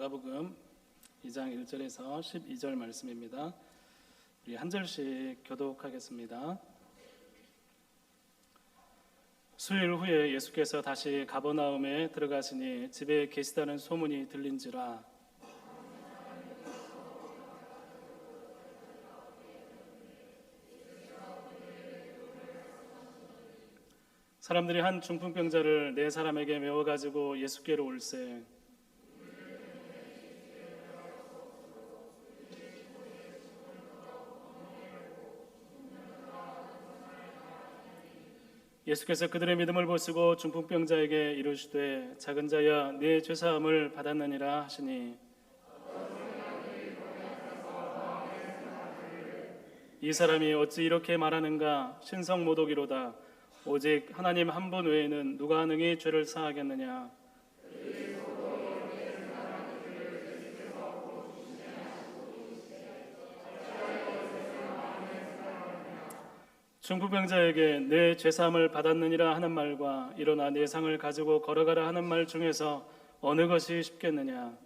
마가복음 2장 1절에서 12절 말씀입니다. 우리 한 절씩 교독하겠습니다. 수일 후에 예수께서 다시 가버나움에 들어가시니 집에 계시다는 소문이 들린지라. 사람들이 한 중풍병자를 네 사람에게 메워가지고 예수께로 올세. 예수께서 그들의 믿음을 보시고 중풍병자에게 이르시되 작은 자야 네 죄사함을 받았느니라 하시니, 이 사람이 어찌 이렇게 말하는가? 신성모독이로다. 오직 하나님 한 분 외에는 누가 능히 죄를 사하겠느냐? 중풍병자에게 내 죄사함을 받았느니라 하는 말과 일어나 내 상을 가지고 걸어가라 하는 말 중에서 어느 것이 쉽겠느냐?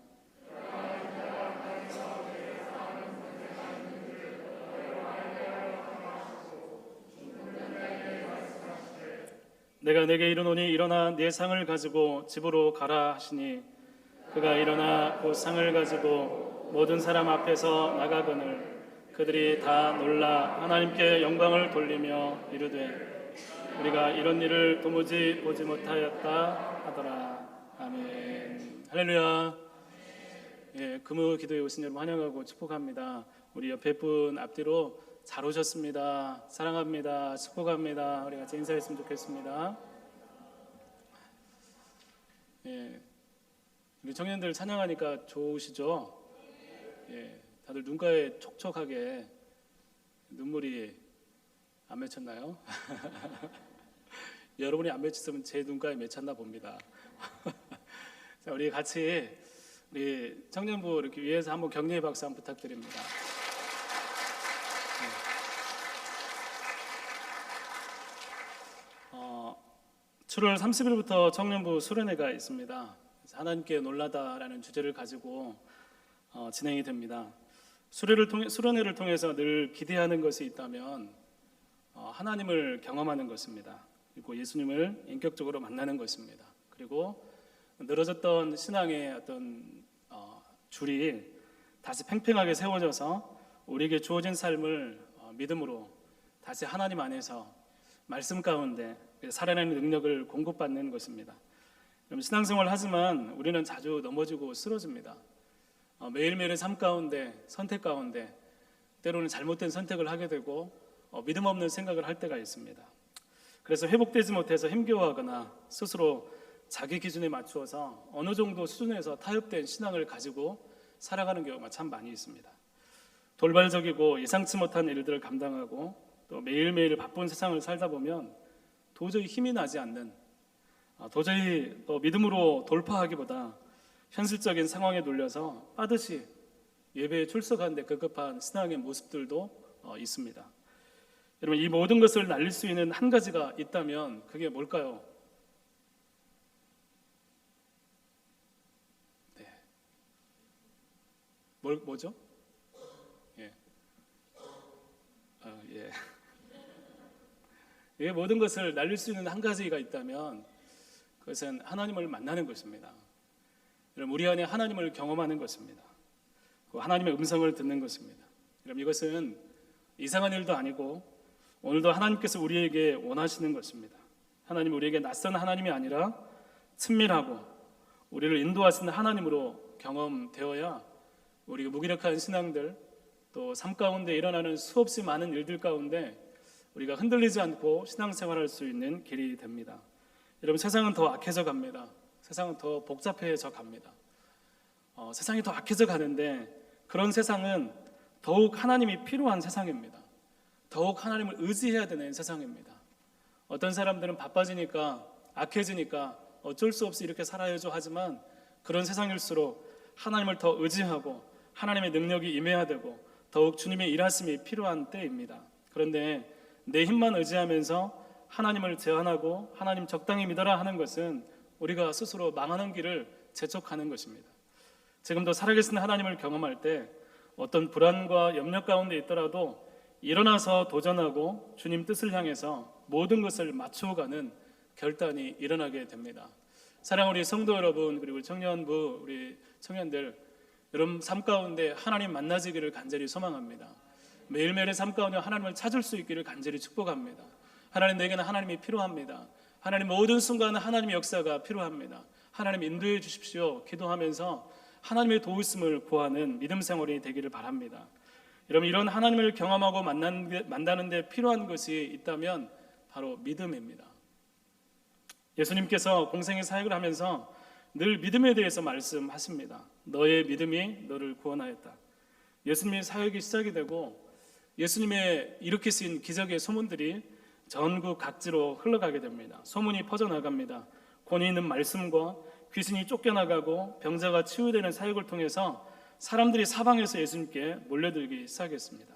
내가 내게 이르노니 일어나 내 상을 가지고 집으로 가라 하시니, 그가 일어나 그 상을 가지고 모든 사람 앞에서 나가거늘 그들이 다 놀라 하나님께 영광을 돌리며 이르되 우리가 이런 일을 도무지 보지 못하였다 하더라. 아멘. 할렐루야. 예, 금요 기도에 오신 여러분 환영하고 축복합니다. 우리 옆에 분 앞뒤로 잘 오셨습니다. 사랑합니다. 축복합니다. 우리 같이 인사했으면 좋겠습니다. 예, 우리 청년들 찬양하니까 좋으시죠? 예, 다들 눈가에 촉촉하게 눈물이 안 맺혔나요? 여러분이 안 맺혔으면 제 눈가에 맺혔나 봅니다. 자, 우리 같이 우리 청년부 이렇게 위해서 한번 격려의 박수 한번 부탁드립니다. 7월 30일부터 청년부 수련회가 있습니다. 하나님께 놀라다라는 주제를 가지고 진행이 됩니다. 수련회를 통해서 늘 기대하는 것이 있다면 하나님을 경험하는 것입니다. 그리고 예수님을 인격적으로 만나는 것입니다. 그리고 늘어졌던 신앙의 어떤 줄이 다시 팽팽하게 세워져서 우리에게 주어진 삶을 믿음으로 다시 하나님 안에서 말씀 가운데 살아내는 능력을 공급받는 것입니다. 신앙생활을 하지만 우리는 자주 넘어지고 쓰러집니다. 매일매일의 삶 가운데, 선택 가운데 때로는 잘못된 선택을 하게 되고 믿음 없는 생각을 할 때가 있습니다. 그래서 회복되지 못해서 힘겨워하거나 스스로 자기 기준에 맞추어서 어느 정도 수준에서 타협된 신앙을 가지고 살아가는 경우가 참 많이 있습니다. 돌발적이고 예상치 못한 일들을 감당하고 또 매일매일 바쁜 세상을 살다 보면 도저히 힘이 나지 않는, 도저히 믿음으로 돌파하기보다 현실적인 상황에 눌려서 빠듯이 예배에 출석하는데 급급한 신앙의 모습들도 있습니다. 여러분, 이 모든 것을 날릴 수 있는 한 가지가 있다면 그게 뭘까요? 네. 뭐죠? 예. 예. 이 모든 것을 날릴 수 있는 한 가지가 있다면 그것은 하나님을 만나는 것입니다. 여러분, 우리 안에 하나님을 경험하는 것입니다. 하나님의 음성을 듣는 것입니다. 여러분, 이것은 이상한 일도 아니고 오늘도 하나님께서 우리에게 원하시는 것입니다. 하나님, 우리에게 낯선 하나님이 아니라 친밀하고 우리를 인도하시는 하나님으로 경험되어야 우리가 무기력한 신앙들, 또 삶 가운데 일어나는 수없이 많은 일들 가운데 우리가 흔들리지 않고 신앙생활할 수 있는 길이 됩니다. 여러분, 세상은 더 악해져 갑니다. 세상은 더 복잡해져 갑니다. 세상이 더 악해져 가는데 그런 세상은 더욱 하나님이 필요한 세상입니다. 더욱 하나님을 의지해야 되는 세상입니다. 어떤 사람들은 바빠지니까, 악해지니까 어쩔 수 없이 이렇게 살아야죠 하지만 그런 세상일수록 하나님을 더 의지하고 하나님의 능력이 임해야 되고 더욱 주님의 일하심이 필요한 때입니다. 그런데 내 힘만 의지하면서 하나님을 제한하고 하나님 적당히 믿어라 하는 것은 우리가 스스로 망하는 길을 재촉하는 것입니다. 지금도 살아계신 하나님을 경험할 때 어떤 불안과 염려 가운데 있더라도 일어나서 도전하고 주님 뜻을 향해서 모든 것을 맞추어가는 결단이 일어나게 됩니다. 사랑 우리 성도 여러분, 그리고 청년부 우리 청년들, 여러분 삶 가운데 하나님 만나지기를 간절히 소망합니다. 매일매일의 삶 가운데 하나님을 찾을 수 있기를 간절히 축복합니다. 하나님, 내게는 하나님이 필요합니다. 하나님, 모든 순간은 하나님의 역사가 필요합니다. 하나님 인도해 주십시오. 기도하면서 하나님의 도우심을 구하는 믿음 생활이 되기를 바랍니다. 여러분, 이런 하나님을 경험하고 만나는 데 필요한 것이 있다면 바로 믿음입니다. 예수님께서 공생의 사역을 하면서 늘 믿음에 대해서 말씀하십니다. 너의 믿음이 너를 구원하였다. 예수님의 사역이 시작이 되고 예수님의 일으키신 기적의 소문들이 전국 각지로 흘러가게 됩니다. 소문이 퍼져나갑니다. 권위 있는 말씀과 귀신이 쫓겨나가고 병자가 치유되는 사역을 통해서 사람들이 사방에서 예수님께 몰려들기 시작했습니다.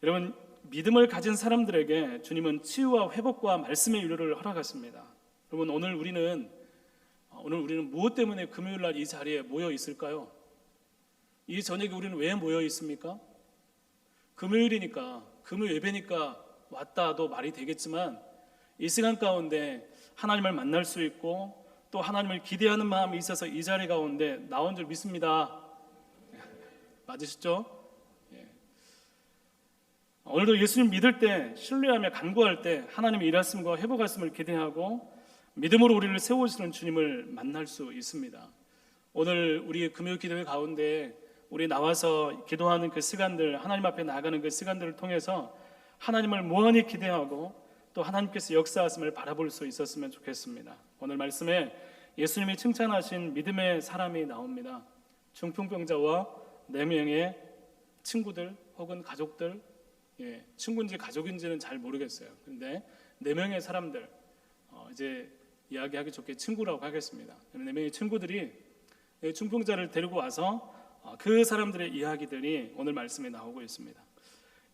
여러분, 믿음을 가진 사람들에게 주님은 치유와 회복과 말씀의 유료를 허락하십니다. 여러분, 오늘 우리는 무엇 때문에 금요일 날 이 자리에 모여 있을까요? 이 저녁에 우리는 왜 모여 있습니까? 금요일이니까, 금요 예배니까 왔다도 말이 되겠지만 이 시간 가운데 하나님을 만날 수 있고 또 하나님을 기대하는 마음이 있어서 이 자리 가운데 나온 줄 믿습니다. 맞으시죠? 예. 오늘도 예수님 믿을 때, 신뢰하며 간구할 때 하나님의 일하심과 회복하심을 기대하고 믿음으로 우리를 세우시는 주님을 만날 수 있습니다. 오늘 우리 금요 기도회 가운데 우리 나와서 기도하는 그 시간들, 하나님 앞에 나가는 그 시간들을 통해서 하나님을 무한히 기대하고 또 하나님께서 역사하심을 바라볼 수 있었으면 좋겠습니다. 오늘 말씀에 예수님이 칭찬하신 믿음의 사람이 나옵니다. 중풍병자와 4명의 친구들 혹은 가족들, 친구인지 가족인지는 잘 모르겠어요. 그런데 4명의 사람들, 이제 이야기하기 좋게 친구라고 하겠습니다. 4명의 친구들이 중풍자를 데리고 와서 그 사람들의 이야기들이 오늘 말씀에 나오고 있습니다.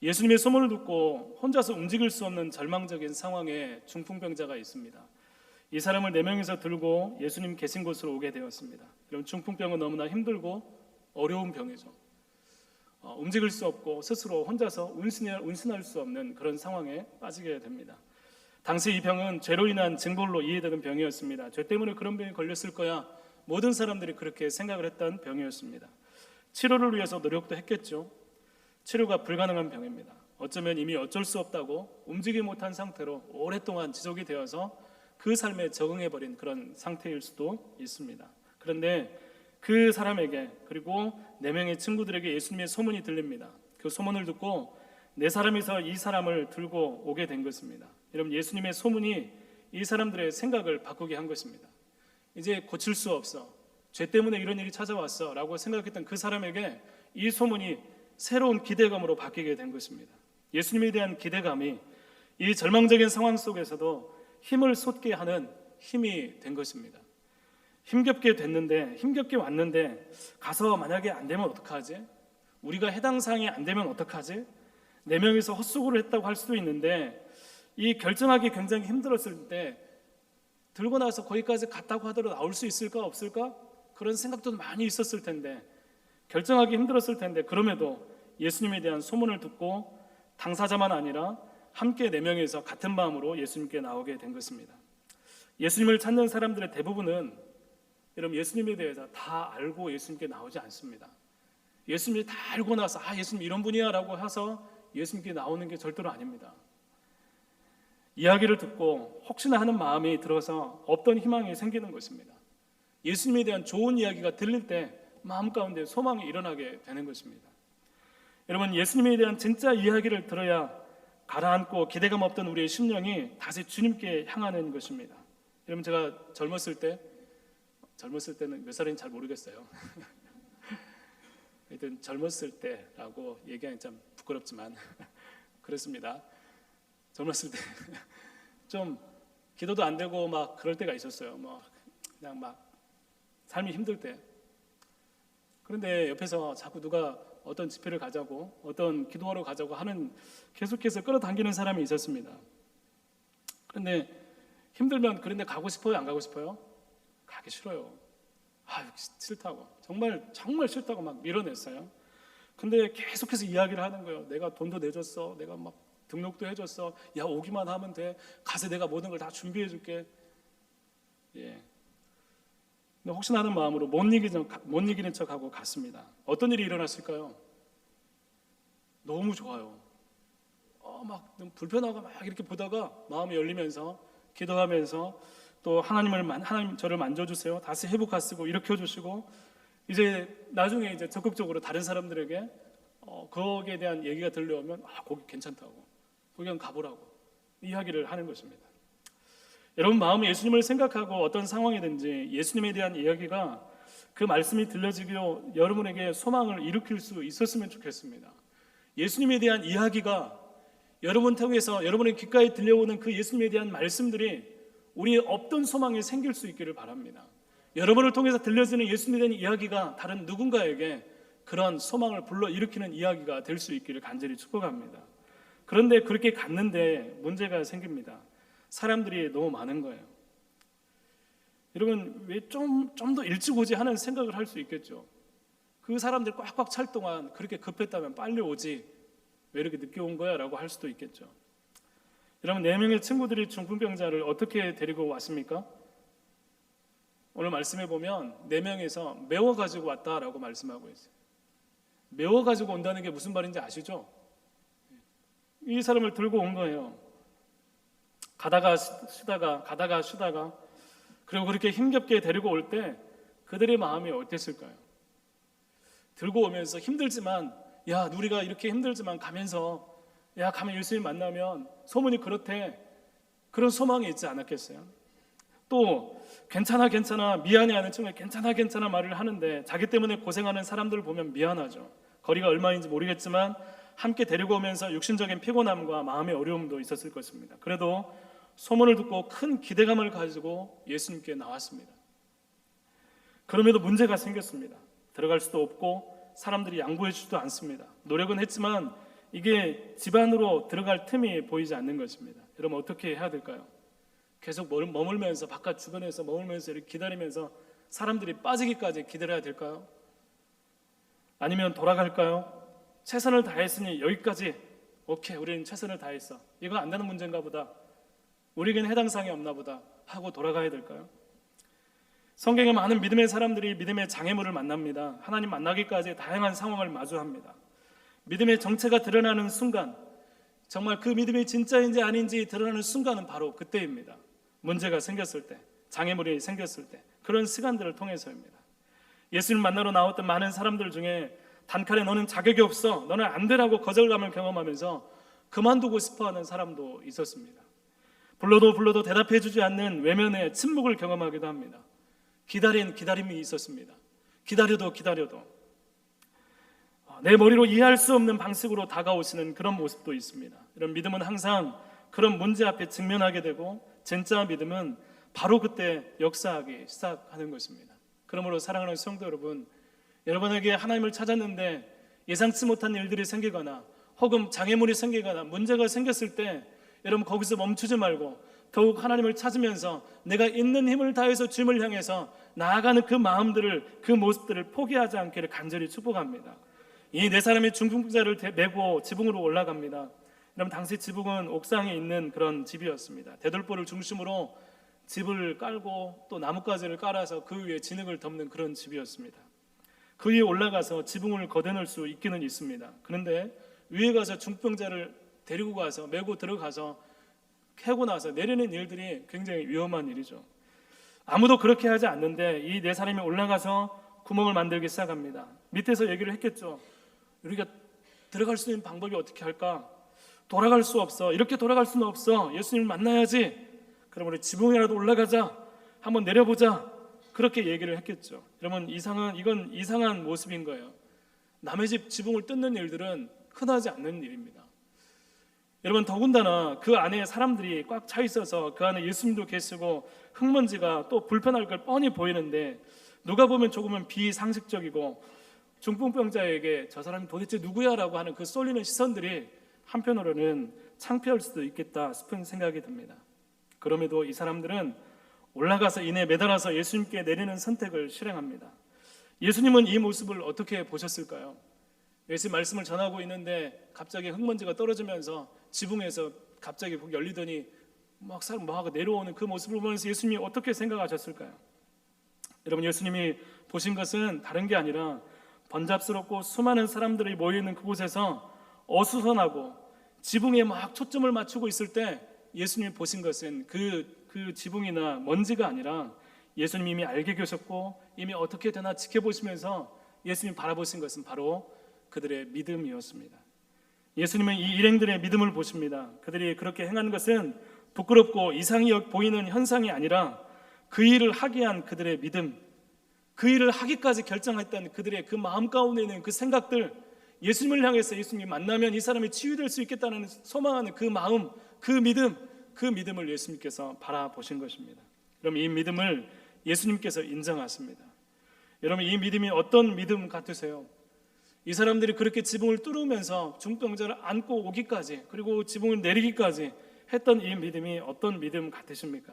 예수님의 소문을 듣고 혼자서 움직일 수 없는 절망적인 상황에 중풍병자가 있습니다. 이 사람을 4명이서 들고 예수님 계신 곳으로 오게 되었습니다. 이런 중풍병은 너무나 힘들고 어려운 병이죠. 움직일 수 없고 스스로 혼자서 운신할 수 없는 그런 상황에 빠지게 됩니다. 당시 이 병은 죄로 인한 징벌로 이해되는 병이었습니다. 죄 때문에 그런 병이 걸렸을 거야, 모든 사람들이 그렇게 생각을 했던 병이었습니다. 치료를 위해서 노력도 했겠죠. 치료가 불가능한 병입니다. 어쩌면 이미 어쩔 수 없다고 움직이지 못한 상태로 오랫동안 지속이 되어서 그 삶에 적응해버린 그런 상태일 수도 있습니다. 그런데 그 사람에게, 그리고 4명의 친구들에게 예수님의 소문이 들립니다. 그 소문을 듣고 4사람이서 이 사람을 들고 오게 된 것입니다. 여러분, 예수님의 소문이 이 사람들의 생각을 바꾸게 한 것입니다. 이제 고칠 수 없어, 죄 때문에 이런 일이 찾아왔어 라고 생각했던 그 사람에게 이 소문이 새로운 기대감으로 바뀌게 된 것입니다. 예수님에 대한 기대감이 이 절망적인 상황 속에서도 힘을 솟게 하는 힘이 된 것입니다. 힘겹게 왔는데 가서 만약에 안 되면 어떡하지? 우리가 해당 사항이 안 되면 어떡하지? 4명이서 헛수고를 했다고 할 수도 있는데 이 결정하기 굉장히 힘들었을 때 들고 나서 거기까지 갔다고 하더라도 나올 수 있을까 없을까? 그런 생각도 많이 있었을 텐데, 결정하기 힘들었을 텐데, 그럼에도 예수님에 대한 소문을 듣고 당사자만 아니라 함께 4명이서 같은 마음으로 예수님께 나오게 된 것입니다. 예수님을 찾는 사람들의 대부분은 여러분, 예수님에 대해서 다 알고 예수님께 나오지 않습니다. 예수님이 다 알고 나서 예수님 이런 분이야 라고 해서 예수님께 나오는 게 절대로 아닙니다. 이야기를 듣고 혹시나 하는 마음이 들어서 없던 희망이 생기는 것입니다. 예수님에 대한 좋은 이야기가 들릴 때 마음 가운데 소망이 일어나게 되는 것입니다. 여러분, 예수님에 대한 진짜 이야기를 들어야 가라앉고 기대감 없던 우리의 심령이 다시 주님께 향하는 것입니다. 여러분, 제가 젊었을 때는 몇 살인지 잘 모르겠어요. 하여튼 젊었을 때라고 얘기하기 참 부끄럽지만 그렇습니다. 젊었을 때 좀 기도도 안 되고 막 그럴 때가 있었어요. 그냥 막 삶이 힘들 때. 그런데 옆에서 자꾸 누가 어떤 집회를 가자고, 어떤 기도하러 가자고 하는, 계속해서 끌어당기는 사람이 있었습니다. 그런데 힘들면, 그런데 가고 싶어요? 안 가고 싶어요? 가기 싫어요. 싫다고. 정말 정말 싫다고 막 밀어냈어요. 근데 계속해서 이야기를 하는 거예요. 내가 돈도 내줬어. 내가 막 등록도 해줬어. 야, 오기만 하면 돼. 가서 내가 모든 걸 다 준비해 줄게. 예. 근데 혹시나 하는 마음으로 못 이기는 척하고 갔습니다. 어떤 일이 일어났을까요? 너무 좋아요. 막 불편하고 막 이렇게 보다가 마음이 열리면서 기도하면서 또 하나님 저를 만져주세요. 다시 회복하시고 일으켜 주시고 이제 나중에 이제 적극적으로 다른 사람들에게 거기에 대한 얘기가 들려오면 거기 괜찮다고, 거기 한번 가보라고 이야기를 하는 것입니다. 여러분 마음에 예수님을 생각하고 어떤 상황이든지 예수님에 대한 이야기가 그 말씀이 들려지고 여러분에게 소망을 일으킬 수 있었으면 좋겠습니다. 예수님에 대한 이야기가 여러분 통해서 여러분의 귓가에 들려오는 그 예수님에 대한 말씀들이 우리의 없던 소망이 생길 수 있기를 바랍니다. 여러분을 통해서 들려지는 예수님에 대한 이야기가 다른 누군가에게 그런 소망을 불러일으키는 이야기가 될 수 있기를 간절히 축복합니다. 그런데 그렇게 갔는데 문제가 생깁니다. 사람들이 너무 많은 거예요. 여러분 왜 좀 더 일찍 오지 하는 생각을 할 수 있겠죠. 그 사람들 꽉꽉 찰 동안 그렇게 급했다면 빨리 오지 왜 이렇게 늦게 온 거야? 라고 할 수도 있겠죠. 여러분 4명의 친구들이 중풍병자를 어떻게 데리고 왔습니까? 오늘 말씀해 보면 4명에서 메워 가지고 왔다라고 말씀하고 있어요. 메워 가지고 온다는 게 무슨 말인지 아시죠? 이 사람을 들고 온 거예요. 가다가 쉬다가 그리고 그렇게 힘겹게 데리고 올 때 그들의 마음이 어땠을까요? 들고 오면서 힘들지만 야, 우리가 이렇게 힘들지만 가면서 가면 예수님 만나면 소문이 그렇대. 그런 소망이 있지 않았겠어요? 또 괜찮아 미안해 하는 층에 괜찮아 말을 하는데 자기 때문에 고생하는 사람들을 보면 미안하죠. 거리가 얼마인지 모르겠지만 함께 데리고 오면서 육신적인 피곤함과 마음의 어려움도 있었을 것입니다. 그래도 소문을 듣고 큰 기대감을 가지고 예수님께 나왔습니다. 그럼에도 문제가 생겼습니다. 들어갈 수도 없고 사람들이 양보해 주지도 않습니다. 노력은 했지만 이게 집 안으로 들어갈 틈이 보이지 않는 것입니다. 여러분 어떻게 해야 될까요? 계속 머물면서 바깥 주변에서 머물면서 이렇게 기다리면서 사람들이 빠지기까지 기다려야 될까요? 아니면 돌아갈까요? 최선을 다했으니 여기까지 오케이 우리는 최선을 다했어. 이거 안 되는 문제인가 보다. 우리에게는 해당 사항이 없나 보다 하고 돌아가야 될까요? 성경에 많은 믿음의 사람들이 믿음의 장애물을 만납니다. 하나님 만나기까지 다양한 상황을 마주합니다. 믿음의 정체가 드러나는 순간, 정말 그 믿음이 진짜인지 아닌지 드러나는 순간은 바로 그때입니다. 문제가 생겼을 때, 장애물이 생겼을 때, 그런 시간들을 통해서입니다. 예수님 만나러 나왔던 많은 사람들 중에 단칼에 너는 자격이 없어, 너는 안 되라고 거절감을 경험하면서 그만두고 싶어하는 사람도 있었습니다. 불러도 대답해 주지 않는 외면의 침묵을 경험하기도 합니다. 기다림이 있었습니다. 기다려도 내 머리로 이해할 수 없는 방식으로 다가오시는 그런 모습도 있습니다. 이런 믿음은 항상 그런 문제 앞에 직면하게 되고 진짜 믿음은 바로 그때 역사하기 시작하는 것입니다. 그러므로 사랑하는 성도 여러분, 여러분에게 하나님을 찾았는데 예상치 못한 일들이 생기거나 혹은 장애물이 생기거나 문제가 생겼을 때 여러분 거기서 멈추지 말고 더욱 하나님을 찾으면서 내가 있는 힘을 다해서 주님을 향해서 나아가는 그 마음들을, 그 모습들을 포기하지 않기를 간절히 축복합니다. 이 4사람이 중풍자를 메고 지붕으로 올라갑니다. 여러분 당시 지붕은 옥상에 있는 그런 집이었습니다. 대돌보를 중심으로 집을 깔고 또 나뭇가지를 깔아서 그 위에 진흙을 덮는 그런 집이었습니다. 그 위에 올라가서 지붕을 걷어낼 수 있기는 있습니다. 그런데 위에 가서 중풍자를 데리고 가서 메고 들어가서 캐고 나서 내리는 일들이 굉장히 위험한 일이죠. 아무도 그렇게 하지 않는데 이 4사람이 올라가서 구멍을 만들기 시작합니다. 밑에서 얘기를 했겠죠. 우리가 들어갈 수 있는 방법이 어떻게 할까? 돌아갈 수 없어. 이렇게 돌아갈 수는 없어. 예수님을 만나야지. 그럼 우리 지붕이라도 올라가자. 한번 내려보자. 그렇게 얘기를 했겠죠. 여러분 이건 이상한 모습인 거예요. 남의 집 지붕을 뜯는 일들은 흔하지 않는 일입니다. 여러분 더군다나 그 안에 사람들이 꽉 차 있어서 그 안에 예수님도 계시고 흙먼지가 또 불편할 걸 뻔히 보이는데 누가 보면 조금은 비상식적이고 중풍병자에게 저 사람이 도대체 누구야? 라고 하는 그 쏠리는 시선들이 한편으로는 창피할 수도 있겠다 싶은 생각이 듭니다. 그럼에도 이 사람들은 올라가서 이내 매달아서 예수님께 내리는 선택을 실행합니다. 예수님은 이 모습을 어떻게 보셨을까요? 예수님 말씀을 전하고 있는데 갑자기 흙먼지가 떨어지면서 지붕에서 갑자기 복 열리더니 막 사람 막 내려오는 그 모습을 보면서 예수님이 어떻게 생각하셨을까요? 여러분, 예수님이 보신 것은 다른 게 아니라 번잡스럽고 수많은 사람들이 모여있는 그곳에서 어수선하고 지붕에 막 초점을 맞추고 있을 때 예수님이 보신 것은 그 지붕이나 먼지가 아니라 예수님이 이미 알게 계셨고 이미 어떻게 되나 지켜보시면서 예수님이 바라보신 것은 바로 그들의 믿음이었습니다. 예수님은 이 일행들의 믿음을 보십니다. 그들이 그렇게 행한 것은 부끄럽고 이상히 보이는 현상이 아니라 그 일을 하게 한 그들의 믿음, 그 일을 하기까지 결정했던 그들의 그 마음 가운데 있는 그 생각들, 예수님을 향해서 예수님이 만나면 이 사람이 치유될 수 있겠다는 소망하는 그 마음, 그 믿음을 예수님께서 바라보신 것입니다. 그럼 이 믿음을 예수님께서 인정하십니다. 여러분, 이 믿음이 어떤 믿음 같으세요? 이 사람들이 그렇게 지붕을 뚫으면서 중병자를 안고 오기까지, 그리고 지붕을 내리기까지 했던 이 믿음이 어떤 믿음 같으십니까?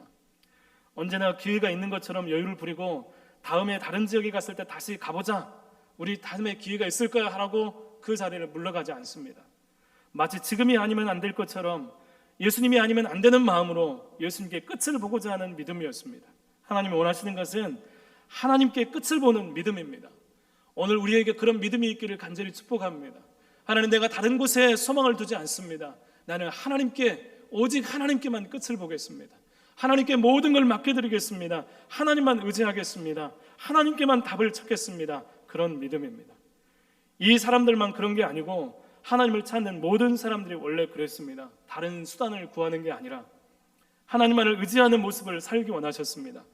언제나 기회가 있는 것처럼 여유를 부리고 다음에 다른 지역에 갔을 때 다시 가보자, 우리 다음에 기회가 있을까요? 하라고 그 자리를 물러가지 않습니다. 마치 지금이 아니면 안 될 것처럼, 예수님이 아니면 안 되는 마음으로 예수님께 끝을 보고자 하는 믿음이었습니다. 하나님이 원하시는 것은 하나님께 끝을 보는 믿음입니다. 오늘 우리에게 그런 믿음이 있기를 간절히 축복합니다. 하나님, 내가 다른 곳에 소망을 두지 않습니다. 나는 하나님께, 오직 하나님께만 끝을 보겠습니다. 하나님께 모든 걸 맡겨드리겠습니다. 하나님만 의지하겠습니다. 하나님께만 답을 찾겠습니다. 그런 믿음입니다. 이 사람들만 그런 게 아니고 하나님을 찾는 모든 사람들이 원래 그랬습니다. 다른 수단을 구하는 게 아니라 하나님만을 의지하는 모습을 살기 원하셨습니다.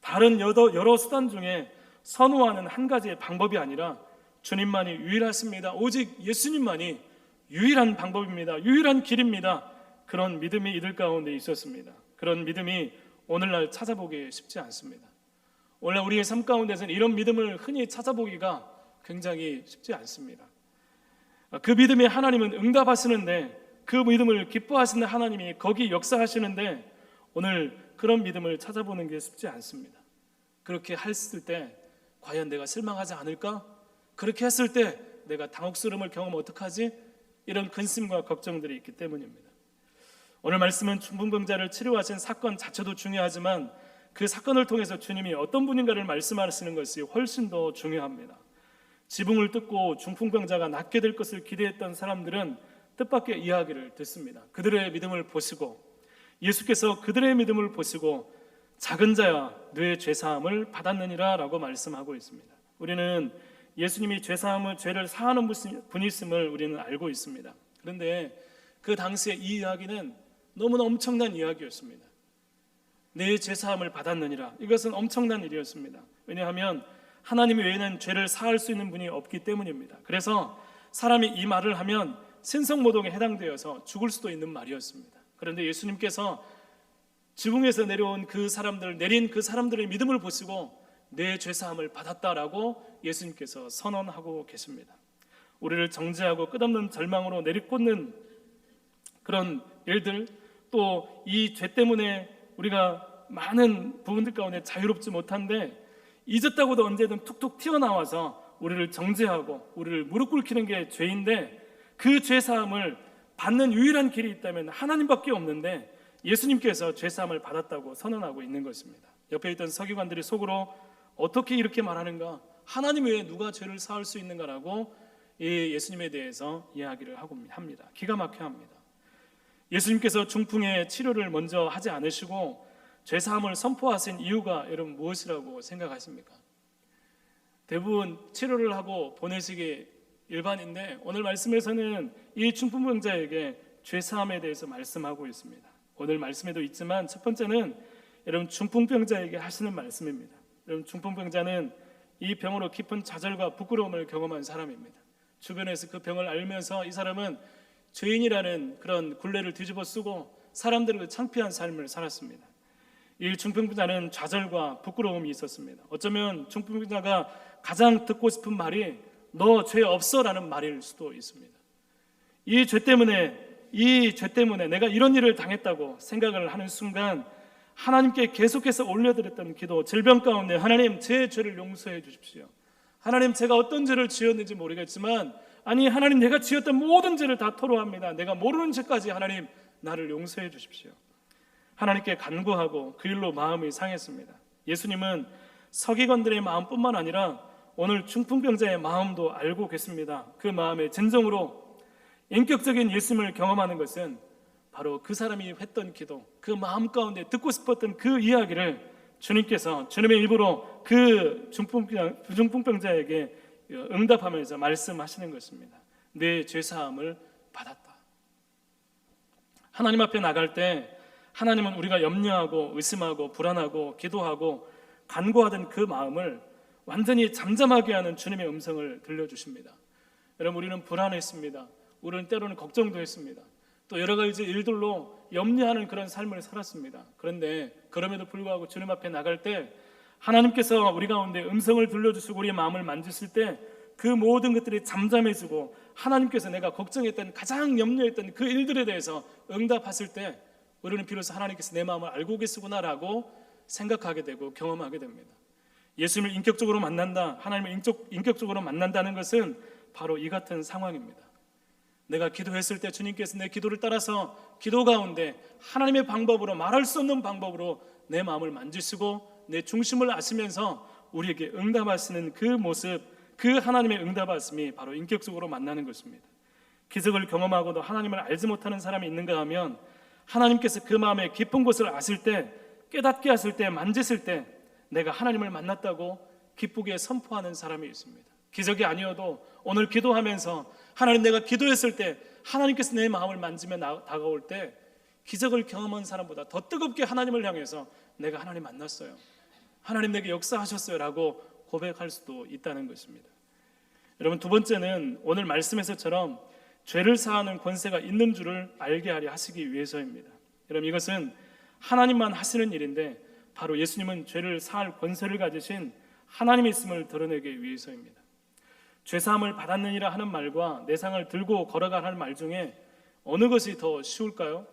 다른 여러 수단 중에 선호하는 한 가지의 방법이 아니라 주님만이 유일하십니다. 오직 예수님만이 유일한 방법입니다. 유일한 길입니다. 그런 믿음이 이들 가운데 있었습니다. 그런 믿음이 오늘날 찾아보기 쉽지 않습니다. 원래 우리의 삶 가운데서는 이런 믿음을 흔히 찾아보기가 굉장히 쉽지 않습니다. 그 믿음에 하나님은 응답하시는데, 그 믿음을 기뻐하시는 하나님이 거기 역사하시는데, 오늘 그런 믿음을 찾아보는 게 쉽지 않습니다. 그렇게 했을 때 과연 내가 실망하지 않을까? 그렇게 했을 때 내가 당혹스러움을 경험하면 어떡하지? 이런 근심과 걱정들이 있기 때문입니다. 오늘 말씀은 중풍병자를 치료하신 사건 자체도 중요하지만 그 사건을 통해서 주님이 어떤 분인가를 말씀하시는 것이 훨씬 더 중요합니다. 지붕을 뜯고 중풍병자가 낫게 될 것을 기대했던 사람들은 뜻밖의 이야기를 듣습니다. 그들의 믿음을 보시고, 예수께서 그들의 믿음을 보시고 작은 자야 뇌 죄사함을 받았느니라 라고 말씀하고 있습니다. 우리는 예수님이 죄를 사하는 분이심을 우리는 알고 있습니다. 그런데 그 당시에 이 이야기는 너무나 엄청난 이야기였습니다. 내 죄사함을 받았느니라, 이것은 엄청난 일이었습니다. 왜냐하면 하나님 외에는 죄를 사할 수 있는 분이 없기 때문입니다. 그래서 사람이 이 말을 하면 신성모독에 해당되어서 죽을 수도 있는 말이었습니다. 그런데 예수님께서 지붕에서 내린 그 사람들의 믿음을 보시고 내 죄사함을 받았다라고 예수님께서 선언하고 계십니다. 우리를 정죄하고 끝없는 절망으로 내리꽂는 그런 일들, 또 이 죄 때문에 우리가 많은 부분들 가운데 자유롭지 못한데 잊었다고도 언제든 툭툭 튀어나와서 우리를 정죄하고 우리를 무릎 꿇히는 게 죄인데, 그 죄사함을 받는 유일한 길이 있다면 하나님밖에 없는데 예수님께서 죄사함을 받았다고 선언하고 있는 것입니다. 옆에 있던 서기관들이 속으로 어떻게 이렇게 말하는가, 하나님 외에 누가 죄를 사할 수 있는가라고 예수님에 대해서 이야기를 하고 합니다. 기가 막혀 합니다. 예수님께서 중풍의 치료를 먼저 하지 않으시고 죄사함을 선포하신 이유가 여러분 무엇이라고 생각하십니까? 대부분 치료를 하고 보내시기 일반인데 오늘 말씀에서는 이 중풍병자에게 죄사함에 대해서 말씀하고 있습니다. 오늘 말씀에도 있지만 첫 번째는 여러분 중풍병자에게 하시는 말씀입니다. 여러분 중풍병자는 이 병으로 깊은 좌절과 부끄러움을 경험한 사람입니다. 주변에서 그 병을 알면서 이 사람은 죄인이라는 그런 굴레를 뒤집어 쓰고 사람들을 창피한 삶을 살았습니다. 이 중풍병자는 좌절과 부끄러움이 있었습니다. 어쩌면 중풍병자가 가장 듣고 싶은 말이 너 죄 없어라는 말일 수도 있습니다. 이 죄 때문에 내가 이런 일을 당했다고 생각을 하는 순간 하나님께 계속해서 올려드렸던 기도, 질병 가운데 하나님 제 죄를 용서해 주십시오. 하나님, 제가 어떤 죄를 지었는지 모르겠지만, 아니 하나님, 내가 지었던 모든 죄를 다 토로합니다. 내가 모르는 죄까지 하나님 나를 용서해 주십시오. 하나님께 간구하고 그 일로 마음이 상했습니다. 예수님은 서기관들의 마음뿐만 아니라 오늘 중풍병자의 마음도 알고 계십니다. 그 마음에 진정으로 인격적인 예수님을 경험하는 것은 바로 그 사람이 했던 기도, 그 마음 가운데 듣고 싶었던 그 이야기를 주님께서 주님의 입으로 그 중풍병자에게 응답하면서 말씀하시는 것입니다. 내 죄사함을 받았다. 하나님 앞에 나갈 때 하나님은 우리가 염려하고 의심하고 불안하고 기도하고 간구하던 그 마음을 완전히 잠잠하게 하는 주님의 음성을 들려주십니다. 여러분, 우리는 불안했습니다. 우리는 때로는 걱정도 했습니다. 또 여러 가지 일들로 염려하는 그런 삶을 살았습니다. 그런데 그럼에도 불구하고 주님 앞에 나갈 때 하나님께서 우리 가운데 음성을 들려주시고 우리의 마음을 만지실 때 그 모든 것들이 잠잠해지고 하나님께서 내가 걱정했던, 가장 염려했던 그 일들에 대해서 응답하실 때 우리는 비로소 하나님께서 내 마음을 알고 계시구나라고 생각하게 되고 경험하게 됩니다. 예수님을 인격적으로 만난다, 하나님을 인격적으로 만난다는 것은 바로 이 같은 상황입니다. 내가 기도했을 때 주님께서 내 기도를 따라서 기도 가운데 하나님의 방법으로, 말할 수 없는 방법으로 내 마음을 만지시고 내 중심을 아시면서 우리에게 응답하시는 그 모습, 그 하나님의 응답하심이 바로 인격적으로 만나는 것입니다. 기적을 경험하고도 하나님을 알지 못하는 사람이 있는가 하면 하나님께서 그 마음의 깊은 곳을 아실 때, 깨닫게 하실 때, 만지실 때 내가 하나님을 만났다고 기쁘게 선포하는 사람이 있습니다. 기적이 아니어도 오늘 기도하면서 하나님, 내가 기도했을 때 하나님께서 내 마음을 만지며 다가올 때 기적을 경험한 사람보다 더 뜨겁게 하나님을 향해서 내가 하나님 만났어요, 하나님 내게 역사하셨어요 라고 고백할 수도 있다는 것입니다. 여러분, 두 번째는 오늘 말씀에서처럼 죄를 사하는 권세가 있는 줄을 알게 하려 하시기 위해서입니다. 여러분, 이것은 하나님만 하시는 일인데 바로 예수님은 죄를 사할 권세를 가지신 하나님의 있음을 드러내기 위해서입니다. 죄사함을 받았느니라 하는 말과 내상을 들고 걸어가라 하는 말 중에 어느 것이 더 쉬울까요?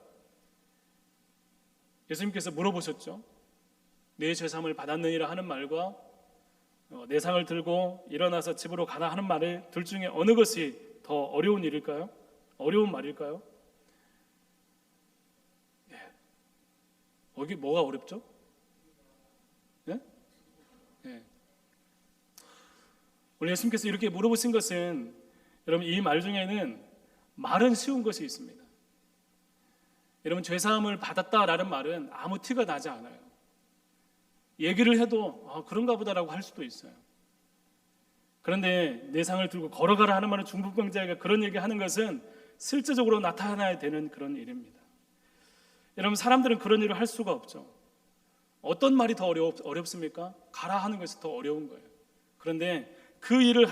예수님께서 물어보셨죠. 내 죄사함을 받았느니라 하는 말과 내상을 들고 일어나서 집으로 가라 하는 말의 둘 중에 어느 것이 더 어려운 일일까요? 어려운 말일까요? 여기 뭐가 어렵죠? 네? 네. 오늘 예수님께서 이렇게 물어보신 것은, 여러분, 이 말 중에는 말은 쉬운 것이 있습니다. 여러분, 죄사함을 받았다라는 말은 아무 티가 나지 않아요. 얘기를 해도 그런가 보다라고 할 수도 있어요. 그런데 내상을 들고 걸어가라 하는 말은 중풍병자가 그런 얘기하는 것은 실제적으로 나타나야 되는 그런 일입니다. 여러분, 사람들은 그런 일을 할 수가 없죠. 어떤 말이 더 어렵습니까? 가라 하는 것이 더 어려운 거예요. 그런데 그 일을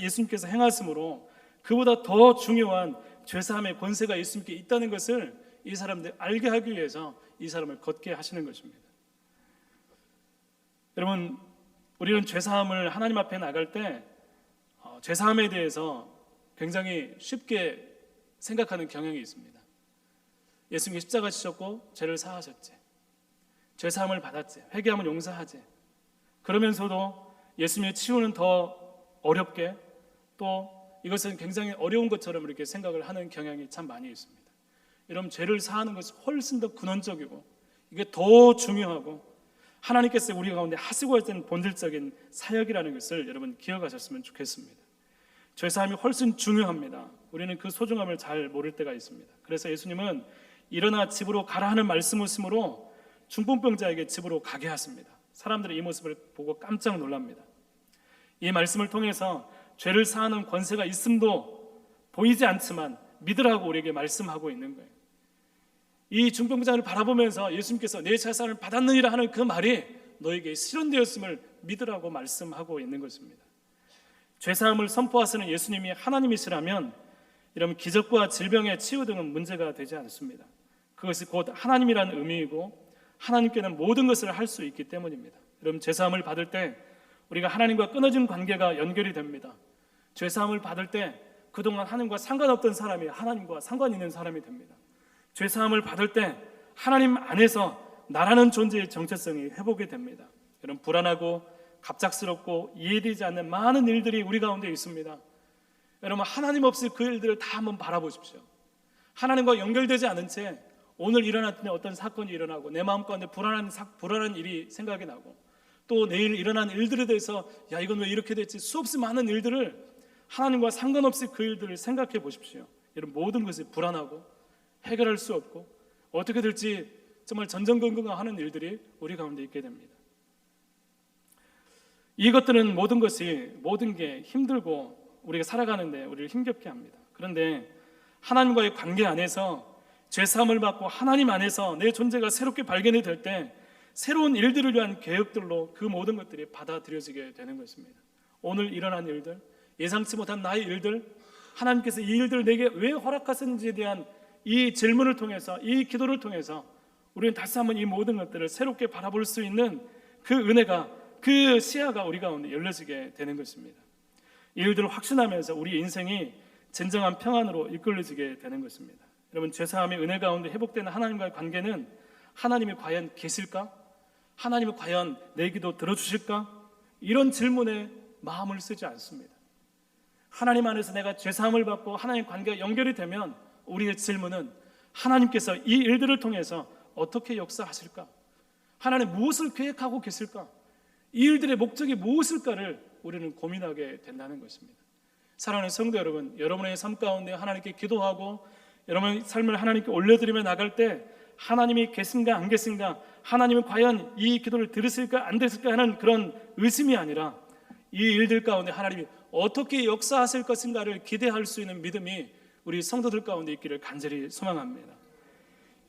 예수님께서 행하심으로 그보다 더 중요한 죄사함의 권세가 예수님께 있다는 것을 이 사람들 알게 하기 위해서 이 사람을 걷게 하시는 것입니다. 여러분, 우리는 죄사함을 하나님 앞에 나갈 때 죄사함에 대해서 굉장히 쉽게 생각하는 경향이 있습니다. 예수님이 십자가 지셨고 죄를 사하셨지, 죄사함을 받았지, 회개하면 용서하지. 그러면서도 예수님의 치유는 더 어렵게, 또 이것은 굉장히 어려운 것처럼 이렇게 생각을 하는 경향이 참 많이 있습니다. 여러분, 죄를 사하는 것이 훨씬 더 근원적이고 이게 더 중요하고 하나님께서 우리 가운데 하시고 있는 본질적인 사역이라는 것을 여러분 기억하셨으면 좋겠습니다. 죄사함이 훨씬 중요합니다. 우리는 그 소중함을 잘 모를 때가 있습니다. 그래서 예수님은 일어나 집으로 가라 하는 말씀으로 중풍병자에게 집으로 가게 하십니다. 사람들이 이 모습을 보고 깜짝 놀랍니다. 이 말씀을 통해서 죄를 사하는 권세가 있음도 보이지 않지만 믿으라고 우리에게 말씀하고 있는 거예요. 이 중풍병자를 바라보면서 예수님께서 내 죄사함을 받았느니라 하는 그 말이 너에게 실현되었음을 믿으라고 말씀하고 있는 것입니다. 죄사함을 선포하시는 예수님이 하나님이시라면 이러면 기적과 질병의 치유 등은 문제가 되지 않습니다. 그것이 곧 하나님이라는 의미이고 하나님께는 모든 것을 할 수 있기 때문입니다. 여러분, 죄사함을 받을 때 우리가 하나님과 끊어진 관계가 연결이 됩니다. 죄사함을 받을 때 그동안 하나님과 상관없던 사람이 하나님과 상관 있는 사람이 됩니다. 죄사함을 받을 때 하나님 안에서 나라는 존재의 정체성이 회복이 됩니다. 여러분, 불안하고 갑작스럽고 이해되지 않는 많은 일들이 우리 가운데 있습니다. 여러분, 하나님 없이 그 일들을 다 한번 바라보십시오. 하나님과 연결되지 않은 채 오늘 일어났던 어떤 사건이 일어나고 내 마음 가운데 불안한 일이 생각이 나고 또 내일 일어난 일들에 대해서 야, 이건 왜 이렇게 됐지? 수없이 많은 일들을 하나님과 상관없이 그 일들을 생각해 보십시오. 여러분, 모든 것이 불안하고 해결할 수 없고 어떻게 될지 정말 전전긍긍하는 일들이 우리 가운데 있게 됩니다. 이것들은 모든 게 힘들고 우리가 살아가는데 우리를 힘겹게 합니다. 그런데 하나님과의 관계 안에서 죄사함을 받고 하나님 안에서 내 존재가 새롭게 발견이 될 때 새로운 일들을 위한 계획들로 그 모든 것들이 받아들여지게 되는 것입니다. 오늘 일어난 일들, 예상치 못한 나의 일들, 하나님께서 이 일들을 내게 왜 허락하셨는지에 대한 이 질문을 통해서, 이 기도를 통해서 우리는 다시 한번 이 모든 것들을 새롭게 바라볼 수 있는 그 은혜가, 그 시야가 우리 가운데 열려지게 되는 것입니다. 이 일들을 확신하면서 우리 인생이 진정한 평안으로 이끌어지게 되는 것입니다. 여러분, 죄사함의 은혜 가운데 회복되는 하나님과의 관계는 하나님이 과연 계실까? 하나님이 과연 내 기도 들어주실까? 이런 질문에 마음을 쓰지 않습니다. 하나님 안에서 내가 죄사함을 받고 하나님 관계가 연결이 되면 우리의 질문은 하나님께서 이 일들을 통해서 어떻게 역사하실까? 하나님 무엇을 계획하고 계실까? 이 일들의 목적이 무엇일까를 우리는 고민하게 된다는 것입니다. 사랑하는 성도 여러분, 여러분의 삶 가운데 하나님께 기도하고 여러분의 삶을 하나님께 올려드리며 나갈 때 하나님이 계신가 안 계신가, 하나님은 과연 이 기도를 들으실까 안 들으실까 하는 그런 의심이 아니라 이 일들 가운데 하나님이 어떻게 역사하실 것인가를 기대할 수 있는 믿음이 우리 성도들 가운데 있기를 간절히 소망합니다.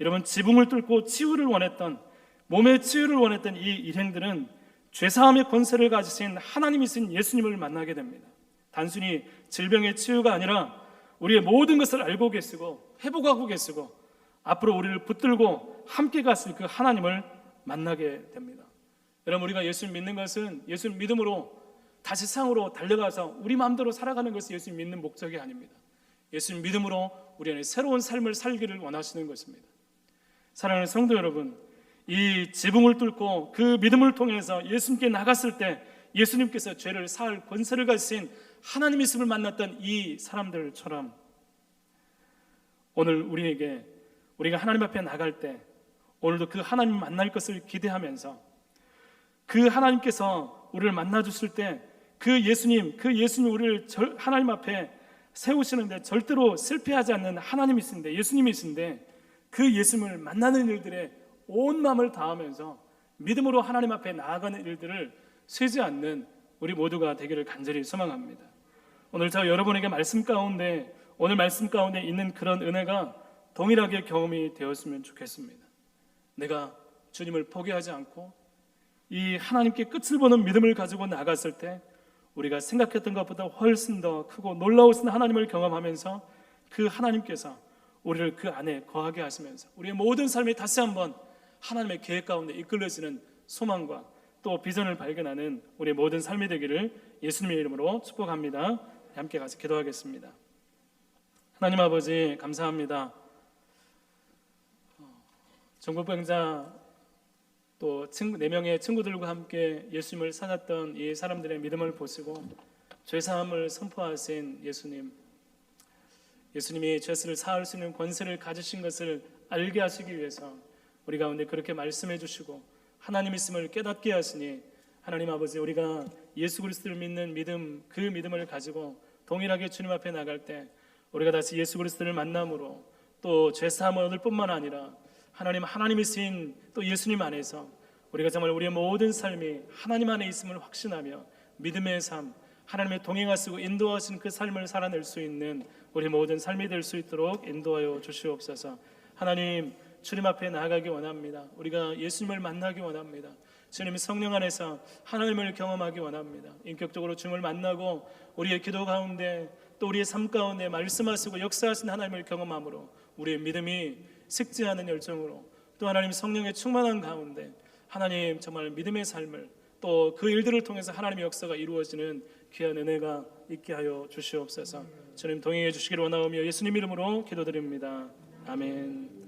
여러분, 지붕을 뚫고 치유를 원했던, 몸의 치유를 원했던 이 일행들은 죄사함의 권세를 가지신 하나님이신 예수님을 만나게 됩니다. 단순히 질병의 치유가 아니라 우리의 모든 것을 알고 계시고 회복하고 계시고 앞으로 우리를 붙들고 함께 가실 그 하나님을 만나게 됩니다. 여러분, 우리가 예수를 믿는 것은 예수를 믿음으로 다시 세상으로 달려가서 우리 마음대로 살아가는 것이 예수를 믿는 목적이 아닙니다. 예수를 믿음으로 우리 안에 새로운 삶을 살기를 원하시는 것입니다. 사랑하는 성도 여러분, 이 지붕을 뚫고 그 믿음을 통해서 예수님께 나갔을 때 예수님께서 죄를 사할 권세를 가지신 하나님 있음을 만났던 이 사람들처럼 오늘 우리가 하나님 앞에 나갈 때 오늘도 그 하나님 만날 것을 기대하면서 그 하나님께서 우리를 만나 주실 때 그 예수님 우리를 하나님 앞에 세우시는데 절대로 실패하지 않는 하나님이신데, 예수님이신데 그 예수님을 만나는 일들에 온 마음을 다하면서 믿음으로 하나님 앞에 나아가는 일들을 쉬지 않는 우리 모두가 되기를 간절히 소망합니다. 오늘 저 여러분에게 오늘 말씀 가운데 있는 그런 은혜가 동일하게 경험이 되었으면 좋겠습니다. 내가 주님을 포기하지 않고 이 하나님께 끝을 보는 믿음을 가지고 나갔을 때 우리가 생각했던 것보다 훨씬 더 크고 놀라우신 하나님을 경험하면서 그 하나님께서 우리를 그 안에 거하게 하시면서 우리의 모든 삶이 다시 한번 하나님의 계획 가운데 이끌려지는 소망과 또 비전을 발견하는 우리의 모든 삶이 되기를 예수님의 이름으로 축복합니다. 함께 같이 기도하겠습니다. 하나님 아버지, 감사합니다. 전국병자 또 4명의 친구들과 함께 예수님을 찾았던 이 사람들의 믿음을 보시고 죄사함을 선포하신 예수님이 죄를 사할 수 있는 권세를 가지신 것을 알게 하시기 위해서 우리 가운데 그렇게 말씀해 주시고 하나님 있음을 깨닫게 하시니, 하나님 아버지, 우리가 예수 그리스도를 믿는 믿음, 그 믿음을 가지고 동일하게 주님 앞에 나갈 때 우리가 다시 예수 그리스도를 만남으로 또 죄사함을 얻을 뿐만 아니라 하나님이신 또 예수님 안에서 우리가 정말 우리의 모든 삶이 하나님 안에 있음을 확신하며 믿음의 삶, 하나님의 동행하시고 인도하신 그 삶을 살아낼 수 있는 우리 모든 삶이 될 수 있도록 인도하여 주시옵소서. 하나님, 주님 앞에 나아가기 원합니다. 우리가 예수님을 만나기 원합니다. 주님의 성령 안에서 하나님을 경험하기 원합니다. 인격적으로 주님을 만나고 우리의 기도 가운데 또 우리의 삶 가운데 말씀하시고 역사하신 하나님을 경험함으로 우리의 믿음이 식지 않은 열정으로 또 하나님 성령의 충만한 가운데 하나님 정말 믿음의 삶을 또 그 일들을 통해서 하나님의 역사가 이루어지는 귀한 은혜가 있게 하여 주시옵소서. 주님 동행해 주시기를 원하오며 예수님 이름으로 기도드립니다. 아멘.